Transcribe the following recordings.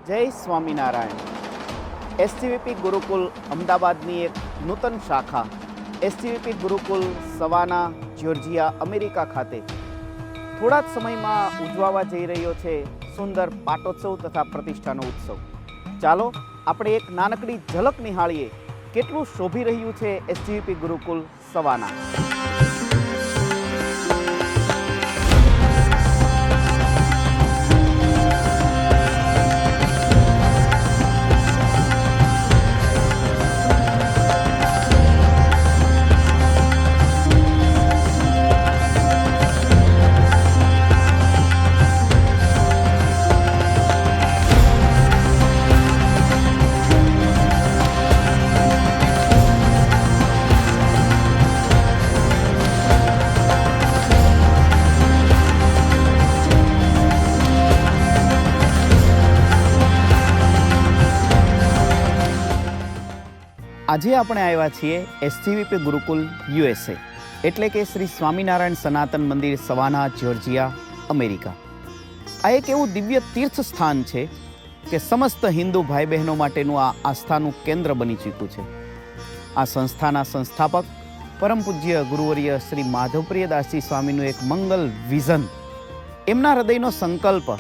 જય સ્વામિનારાયણ. એસટીવીપી ગુરુકુલ અમદાવાદની એક નૂતન શાખા એસટીવીપી ગુરુકુલ સવાના, જ્યોર્જિયા, અમેરિકા ખાતે થોડા જ સમયમાં ઉજવવા જઈ રહ્યો છે સુંદર પાટોત્સવ તથા પ્રતિષ્ઠાનો ઉત્સવ. ચાલો આપણે એક નાનકડી ઝલક નિહાળીએ કેટલું શોભી રહ્યું છે એસટીવીપી ગુરુકુલ સવાના. આજે આપણે આવ્યા છીએ એસટીવીપી ગુરુકુલ યુએસએ, એટલે કે શ્રી સ્વામિનારાયણ સનાતન મંદિર સવાના, જ્યોર્જિયા, અમેરિકા. આ એક એવું દિવ્ય તીર્થ સ્થાન છે કે સમસ્ત હિન્દુ ભાઈ બહેનો માટેનું આ આસ્થાનું કેન્દ્ર બની ચૂક્યું છે. આ સંસ્થાના સંસ્થાપક પરમ પૂજ્ય ગુરુવર્ય શ્રી માધવપ્રિયદાસજી સ્વામીનું એક મંગલ વિઝન, એમના હૃદયનો સંકલ્પ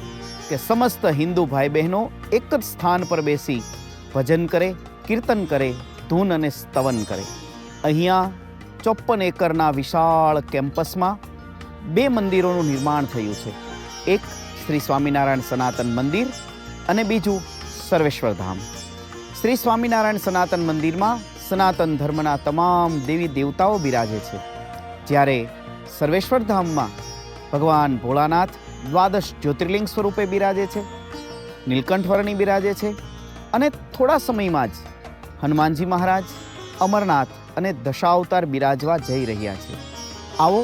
કે સમસ્ત હિન્દુ ભાઈ બહેનો એક જ સ્થાન પર બેસી ભજન કરે, કીર્તન કરે, ધૂન અને સ્તવન કરે. અહીંયા 54 એકરના વિશાળ કેમ્પસમાં 2 મંદિરોનું નિર્માણ થયું છે. એક શ્રી સ્વામિનારાયણ સનાતન મંદિર અને બીજું સર્વેશ્વર ધામ. શ્રી સ્વામિનારાયણ સનાતન મંદિરમાં સનાતન ધર્મના તમામ દેવી દેવતાઓ બિરાજે છે, જ્યારે સર્વેશ્વર ધામમાં ભગવાન ભોળાનાથ દ્વાદશ જ્યોતિર્લિંગ સ્વરૂપે બિરાજે છે, નીલકંઠ વર્ણી બિરાજે છે અને થોડા સમયમાં જ હનુમાનજી મહારાજ, અમરનાથ અને દશાવતાર બિરાજવા જઈ રહ્યા છે. આવો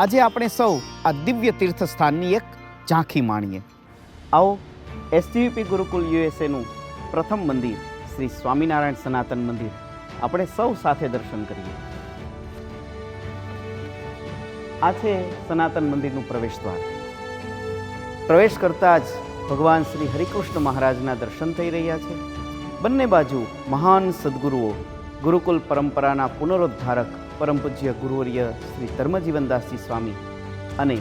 આજે આપણે સૌ આ દિવ્ય તીર્થ સ્થાનની એક ઝાંખી માણીએ. આવો એસટીવીપી ગુરુકુલ યુએસએનું પ્રથમ મંદિર શ્રી સ્વામિનારાયણ સનાતન મંદિર આપણે સૌ સાથે દર્શન કરીએ. આ છે સનાતન મંદિરનું પ્રવેશ દ્વાર. પ્રવેશ કરતા જ ભગવાન શ્રી હરિકૃષ્ણ મહારાજના દર્શન થઈ રહ્યા છે. બંને બાજુ મહાન સદગુરુઓ, ગુરુકુલ પરંપરાના પુનરોદ્ધારક પરમ પૂજ્ય ગુરુવર્ય શ્રી ધર્મજીવનદાસજી સ્વામી અને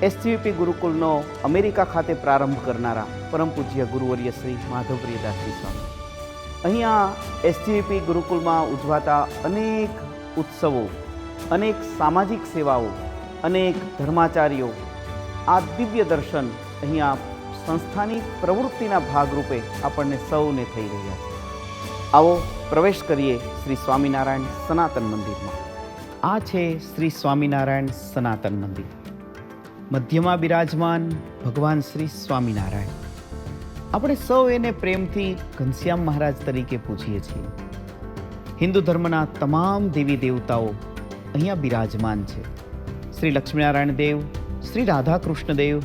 એસટીવીપી ગુરુકુલનો અમેરિકા ખાતે પ્રારંભ કરનારા પરમ પૂજ્ય ગુરુવર્ય શ્રી માધવપ્રિયદાસજી સ્વામી. અહીંયા એસટીવીપી ગુરુકુલમાં ઉજવાતા અનેક ઉત્સવો, અનેક સામાજિક સેવાઓ, અનેક ધર્માચાર્યો, આ દિવ્ય દર્શન અહીંયા સંસ્થાની પ્રવૃત્તિના ભાગરૂપે આપણને સૌને થઈ રહ્યા છે. આવો પ્રવેશ કરીએ શ્રી સ્વામિનારાયણ સનાતન મંદિરમાં. આ છે શ્રી સ્વામિનારાયણ સનાતન મંદિર. મધ્યમાં બિરાજમાન ભગવાન શ્રી સ્વામિનારાયણ. આપણે સૌ એને પ્રેમથી ઘનશ્યામ મહારાજ તરીકે પૂછીએ છીએ. હિન્દુ ધર્મના તમામ દેવી દેવતાઓ અહીંયા બિરાજમાન છે. શ્રી લક્ષ્મીનારાયણ દેવ, શ્રી રાધાકૃષ્ણ દેવ,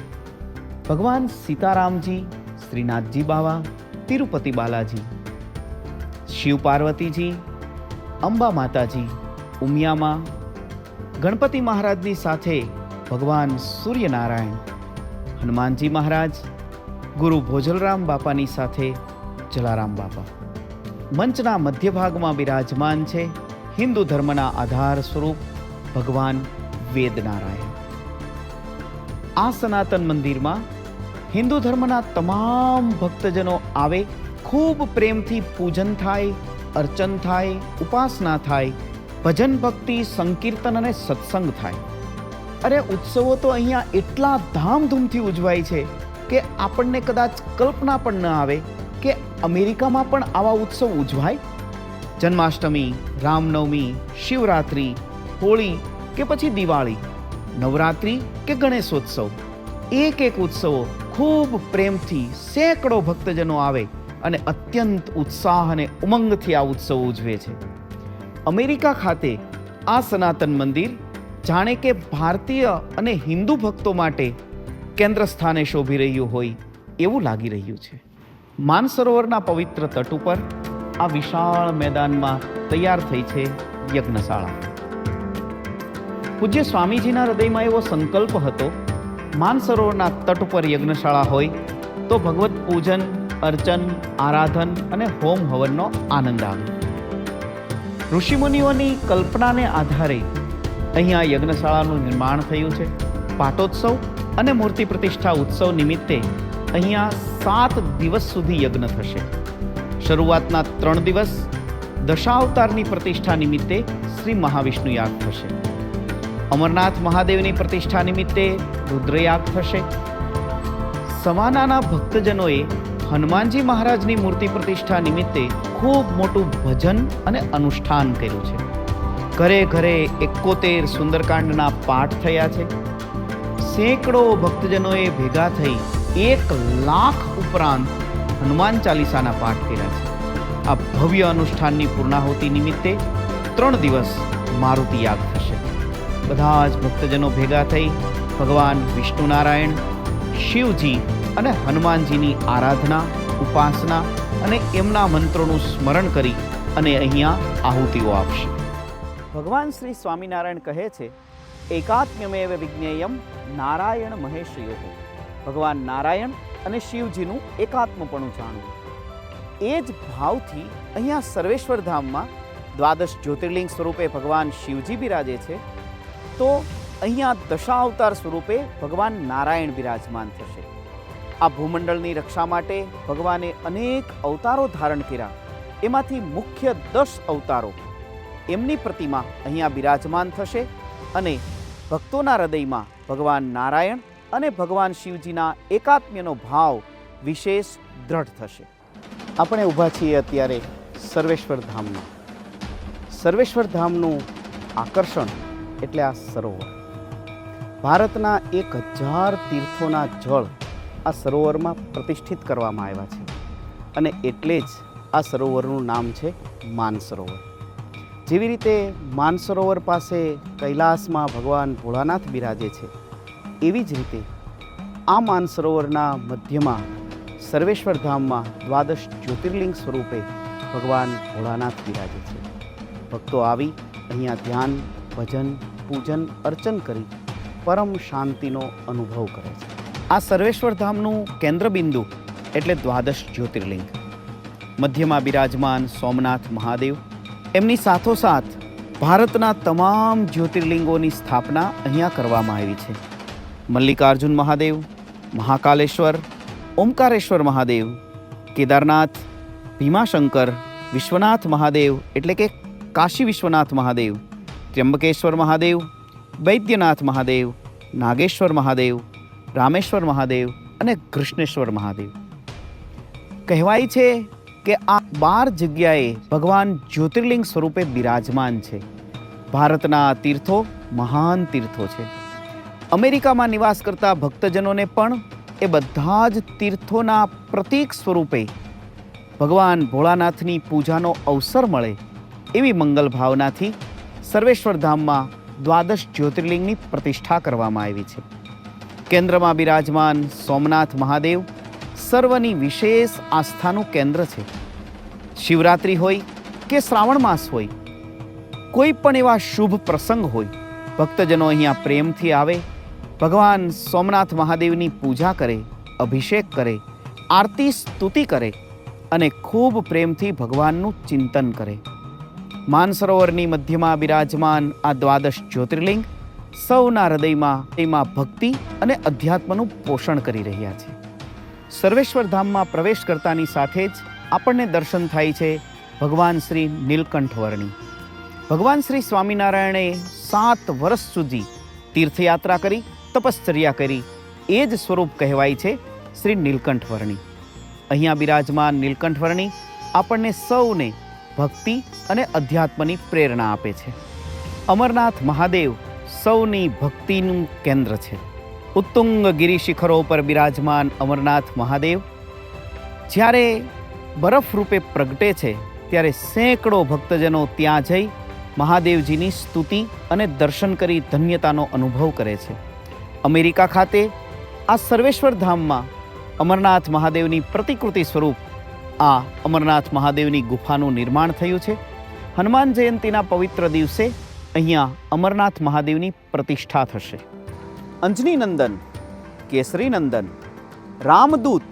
ભગવાન સીતારામજી, શ્રીનાથજી બાવા, તિરુપતિ બાલાજી, શિવ પાર્વતીજી, અંબા માતાજી, ઉમિયામાં, ગણપતિ મહારાજની સાથે ભગવાન સૂર્યનારાયણ, હનુમાનજી મહારાજ, ગુરુ ભોજલરામ બાપાની સાથે જલારામ બાપા. મંચના મધ્ય ભાગમાં બિરાજમાન છે હિન્દુ ધર્મના આધાર સ્વરૂપ ભગવાન વેદનારાયણ. આ સનાતન મંદિરમાં હિન્દુ ધર્મના તમામ ભક્તજનો આવે, ખૂબ પ્રેમથી પૂજન થાય, અર્ચન થાય, ઉપાસના થાય, ભજન ભક્તિ, સંકીર્તન અને સત્સંગ થાય. અરે ઉત્સવો તો અહીંયા એટલા ધામધૂમથી ઉજવાય છે કે આપણને કદાચ કલ્પના પણ ન આવે કે અમેરિકામાં પણ આવા ઉત્સવ ઉજવાય. જન્માષ્ટમી, રામનવમી, શિવરાત્રિ, હોળી કે પછી દિવાળી, નવરાત્રિ કે ગણેશોત્સવ, એક એક ઉત્સવો ખૂબ પ્રેમથી સેંકડો ભક્તજનો આવે અને અત્યંત ઉત્સાહ અને ઉમંગથી આ ઉત્સવ ઉજવે છે. અમેરિકા ખાતે આ સનાતન મંદિર જાણે કે ભારતીય અને હિન્દુ ભક્તો માટે કેન્દ્ર સ્થાને શોભી રહ્યું હોય એવું લાગી રહ્યું છે. માનસરોવરના પવિત્ર તટ ઉપર આ વિશાળ મેદાનમાં તૈયાર થઈ છે યજ્ઞશાળા. પૂજ્ય સ્વામીજીના હૃદયમાં એવો સંકલ્પ હતો, માનસરોવરના તટ ઉપર યજ્ઞશાળા હોય તો ભગવત પૂજન, અર્ચન, આરાધન અને હોમ હવનનો આનંદ આવે. ઋષિમુનિઓની કલ્પનાને આધારે અહીંયા યજ્ઞશાળાનું નિર્માણ થયું છે. પાટોત્સવ અને મૂર્તિ પ્રતિષ્ઠા ઉત્સવ નિમિત્તે અહીંયા 7 દિવસ સુધી યજ્ઞ થશે. શરૂઆતના 3 દિવસ દશાવતારની પ્રતિષ્ઠા નિમિત્તે શ્રી મહાવિષ્ણુ યાગ થશે. અમરનાથ મહાદેવની પ્રતિષ્ઠા નિમિત્તે રુદ્રયાગ થશે. સમાનાના ભક્તજનોએ હનુમાનજી મહારાજની મૂર્તિ પ્રતિષ્ઠા નિમિત્તે ખૂબ મોટું ભજન અને અનુષ્ઠાન કર્યું છે. ઘરે ઘરે 71 સુંદરકાંડના પાઠ થયા છે. સેંકડો ભક્તજનોએ ભેગા થઈ 1 લાખ ઉપરાંત હનુમાન ચાલીસાના પાઠ કર્યા છે. આ ભવ્ય અનુષ્ઠાનની પૂર્ણાહુતિ નિમિત્તે 3 દિવસ મારુતિ યાગ થશે. બધા જ ભક્તજનો ભેગા થઈ ભગવાન વિષ્ણુ નારાયણ, શિવજી અને હનુમાનજીની આરાધના, ઉપાસના અને એમના મંત્રોનું સ્મરણ કરી અને અહીંયા આહુતિઓ આપશે. ભગવાન શ્રી સ્વામિનારાયણ કહે છે, એકાત્મ્યમેવ વિજ્ઞેયમ નારાયણ મહેશયોઃ. ભગવાન નારાયણ અને શિવજીનું એકાત્મપણું જાણવું. એ જ ભાવથી અહીંયા સર્વેશ્વર ધામમાં 12 જ્યોતિર્લિંગ સ્વરૂપે ભગવાન શિવજી બિરાજે છે, તો અહીંયા દશાવતાર સ્વરૂપે ભગવાન નારાયણ બિરાજમાન થશે. આ ભૂમંડળની રક્ષા માટે ભગવાને અનેક અવતારો ધારણ કર્યા. એમાંથી મુખ્ય 10 અવતારો એમની પ્રતિમા અહીંયા બિરાજમાન થશે અને ભક્તોના હૃદયમાં ભગવાન નારાયણ અને ભગવાન શિવજીના એકાત્મ્યનો ભાવ વિશેષ દ્રઢ થશે. આપણે ઊભા છીએ અત્યારે સર્વેશ્વર ધામમાં. સર્વેશ્વર ધામનું આકર્ષણ એટલે આ સરોવર. ભારતના 1000 તીર્થોના જળ આ સરોવરમાં પ્રતિષ્ઠિત કરવામાં આવ્યા છે અને એટલે જ આ સરોવરનું નામ છે માનસરોવર. જેવી રીતે માનસરોવર પાસે કૈલાસમાં ભગવાન ભોળાનાથ બિરાજે છે, એવી જ રીતે આ માનસરોવરના મધ્યમાં સર્વેશ્વર ધામમાં 12 જ્યોતિર્લિંગ સ્વરૂપે ભગવાન ભોળાનાથ બિરાજે છે. ભક્તો આવી અહીંયા ધ્યાન, ભજન, પૂજન, અર્ચન કરી પરમ શાંતિનો અનુભવ કરે છે. આ સર્વેશ્વર ધામનું કેન્દ્રબિંદુ એટલે 12 જ્યોતિર્લિંગ. મધ્યમાં બિરાજમાન સોમનાથ મહાદેવ, એમની સાથોસાથ ભારતના તમામ જ્યોતિર્લિંગોની સ્થાપના અહીંયા કરવામાં આવી છે. મલ્લિકાર્જુન મહાદેવ, મહાકાલેશ્વર, ઓમકારેશ્વર મહાદેવ, કેદારનાથ, ભીમાશંકર, વિશ્વનાથ મહાદેવ એટલે કે કાશી વિશ્વનાથ મહાદેવ, ત્ર્યંબકેશ્વર મહાદેવ, વૈદ્યનાથ મહાદેવ, નાગેશ્વર મહાદેવ, રામેશ્વર મહાદેવ અને કૃષ્ણેશ્વર મહાદેવ. કહેવાય છે કે આ 12 જગ્યાએ ભગવાન જ્યોતિર્લિંગ સ્વરૂપે બિરાજમાન છે. ભારતના આ તીર્થો મહાન તીર્થો છે. અમેરિકામાં નિવાસ કરતા ભક્તજનોને પણ એ બધા જ તીર્થોના પ્રતીક સ્વરૂપે ભગવાન ભોળાનાથની પૂજાનો અવસર મળે એવી મંગલ ભાવનાથી સર્વેશ્વર ધામમાં 12 જ્યોતિર્લિંગની પ્રતિષ્ઠા કરવામાં આવી છે. કેન્દ્રમાં બિરાજમાન સોમનાથ મહાદેવ સર્વની વિશેષ આસ્થાનું કેન્દ્ર છે. શિવરાત્રિ હોય કે શ્રાવણ માસ હોય, કોઈ પણ એવા શુભ પ્રસંગ હોય, ભક્તજનો અહીંયા પ્રેમથી આવે, ભગવાન સોમનાથ મહાદેવની પૂજા કરે, અભિષેક કરે, આરતી સ્તુતિ કરે અને ખૂબ પ્રેમથી ભગવાનનું ચિંતન કરે. માનસરોવરની મધ્યમાં બિરાજમાન આ 12 જ્યોતિર્લિંગ સૌના હૃદયમાં એમાં ભક્તિ અને અધ્યાત્મનું પોષણ કરી રહ્યા છે. સર્વેશ્વર ધામમાં પ્રવેશ કરતાની સાથે જ આપણને દર્શન થાય છે ભગવાન શ્રી નીલકંઠવર્ણી. ભગવાન શ્રી સ્વામિનારાયણે 7 વર્ષ સુધી તીર્થયાત્રા કરી, તપશ્ચર્યા કરી, એ જ સ્વરૂપ કહેવાય છે શ્રી નીલકંઠવર્ણી. અહીંયા બિરાજમાન નીલકંઠવર્ણી આપણને સૌને ભક્તિ અને અધ્યાત્મની પ્રેરણા આપે છે. અમરનાથ મહાદેવ સૌની ભક્તિનું કેન્દ્ર છે. ઉત્તુંગ ગિરી શિખરો પર બિરાજમાન અમરનાથ મહાદેવ જ્યારે બરફ રૂપે પ્રગટે છે ત્યારે સેંકડો ભક્તજનો ત્યાં જઈ મહાદેવજીની સ્તુતિ અને દર્શન કરી ધન્યતાનો અનુભવ કરે છે. અમેરિકા ખાતે આ સર્વેશ્વર ધામમાં અમરનાથ મહાદેવની પ્રતિકૃતિ સ્વરૂપ આ અમરનાથ મહાદેવની ગુફાનું નિર્માણ થયું છે. હનુમાન જયંતીના પવિત્ર દિવસે અહીંયા અમરનાથ મહાદેવની પ્રતિષ્ઠા થશે. અંજની નંદન, કેસરી નંદન, રામદૂત,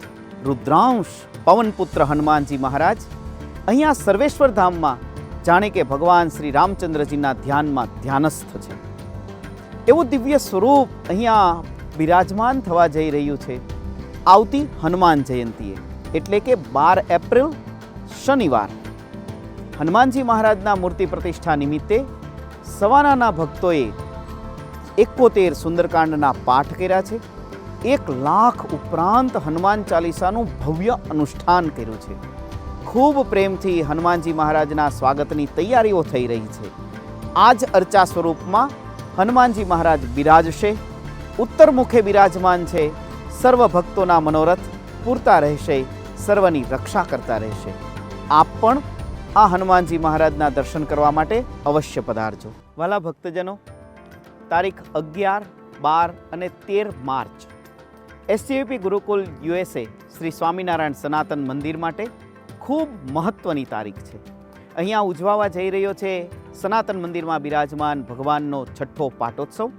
રુદ્રાંશ પવનપુત્ર હનુમાનજી મહારાજ અહીંયા સર્વેશ્વર ધામમાં જાણે કે ભગવાન શ્રી રામચંદ્રજીના ધ્યાનમાં ધ્યાનસ્થ છે એવું દિવ્ય સ્વરૂપ અહીંયા બિરાજમાન થવા જઈ રહ્યું છે આવતી હનુમાન જયંતીએ, એટલે કે 12 એપ્રિલ શનિવાર હનુમાનજી મહારાજના મૂર્તિ પ્રતિષ્ઠા નિમિત્તે સવાનાના ભક્તોએ 71 સુંદરકાંડના પાઠ કર્યા છે. 1 લાખ ઉપરાંત હનુમાન ચાલીસાનું ભવ્ય અનુષ્ઠાન કર્યું છે. ખૂબ પ્રેમથી હનુમાનજી મહારાજના સ્વાગતની તૈયારીઓ થઈ રહી છે. આ જ અર્ચા સ્વરૂપમાં હનુમાનજી મહારાજ બિરાજશે, ઉત્તર મુખે બિરાજમાન છે. સર્વ ભક્તોના મનોરથ પૂરતા રહેશે, સર્વની રક્ષા કરતા રહેશે. આપ પણ આ હનુમાનજી મહારાજના દર્શન કરવા માટે અવશ્ય પધારજો. વાલા ભક્તજનો, તારીખ 11, 12 અને 13 માર્ચ એસસીવીપી ગુરુકુલ USA શ્રી સ્વામિનારાયણ સનાતન મંદિર માટે ખૂબ મહત્વની તારીખ છે. અહીંયા ઉજવાવા જઈ રહ્યો છે સનાતન મંદિરમાં બિરાજમાન ભગવાનનો 6ઠ્ઠો પાટોત્સવ,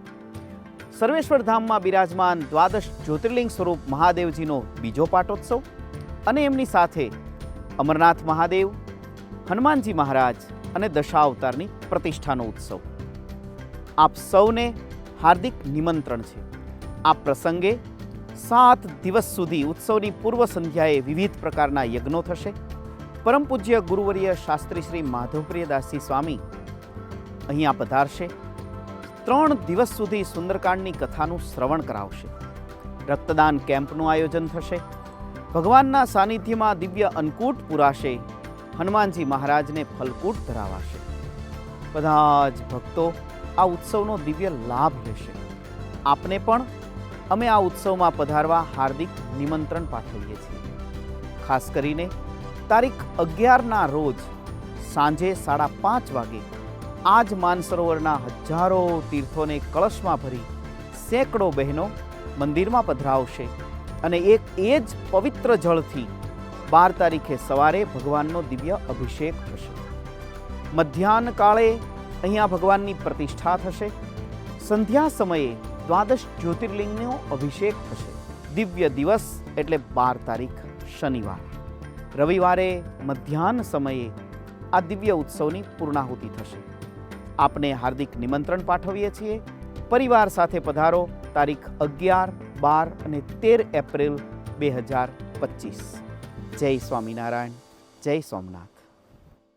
સર્વેશ્વર ધામમાં બિરાજમાન 12 જ્યોતિર્લિંગ સ્વરૂપ મહાદેવજીનો બીજો પાટોત્સવ અને એમની સાથે અમરનાથ મહાદેવ, હનુમાનજી મહારાજ અને દશાવતારની પ્રતિષ્ઠાનો ઉત્સવ. આપ સૌને હાર્દિક નિમંત્રણ છે. આ પ્રસંગે 7 દિવસ સુધી ઉત્સવની પૂર્વ સંધ્યાએ વિવિધ પ્રકારના યજ્ઞો થશે. પરમ પૂજ્ય ગુરુવર્ય શાસ્ત્રી શ્રી માધવપ્રિયદાસજી સ્વામી અહીંયા પધારશે. 3 દિવસ સુધી સુંદરકાંડની કથાનું શ્રવણ કરાવશે. રક્તદાન કેમ્પનું આયોજન થશે. ભગવાનના સાનિધ્યમાં દિવ્ય અન્નકૂટ પુરાશે. હનુમાનજી મહારાજને ફલકૂટ ધરાવાશે. બધા જ ભક્તો આ ઉત્સવનો દિવ્ય લાભ લેશે. આપને પણ અમે આ ઉત્સવમાં પધારવા હાર્દિક નિમંત્રણ પાઠવીએ છીએ. ખાસ કરીને તારીખ 11ના રોજ સાંજે 5:30 વાગે આ જ માનસરોવરના હજારો તીર્થોને કળશમાં ભરી સેંકડો બહેનો મંદિરમાં પધરાવશે અને એ જ પવિત્ર જળથી 12 તારીખે સવારે ભગવાનનો દિવ્ય અભિષેક થશે. મધ્યાહન કાળે અહીંયા ભગવાનની પ્રતિષ્ઠા થશે. સંધ્યા સમયે 12 જ્યોતિર્લિંગનો અભિષેક થશે. દિવ્ય દિવસ એટલે 12 તારીખ શનિવાર. રવિવારે મધ્યાહન સમયે આ દિવ્ય ઉત્સવની પૂર્ણાહુતિ થશે. આપને હાર્દિક નિમંત્રણ પાઠવીએ છીએ. પરિવાર સાથે પધારો. તારીખ 11, 12 અને 13 એપ્રિલ 2025. જય સ્વામિનારાયણ, જય સોમનાથ.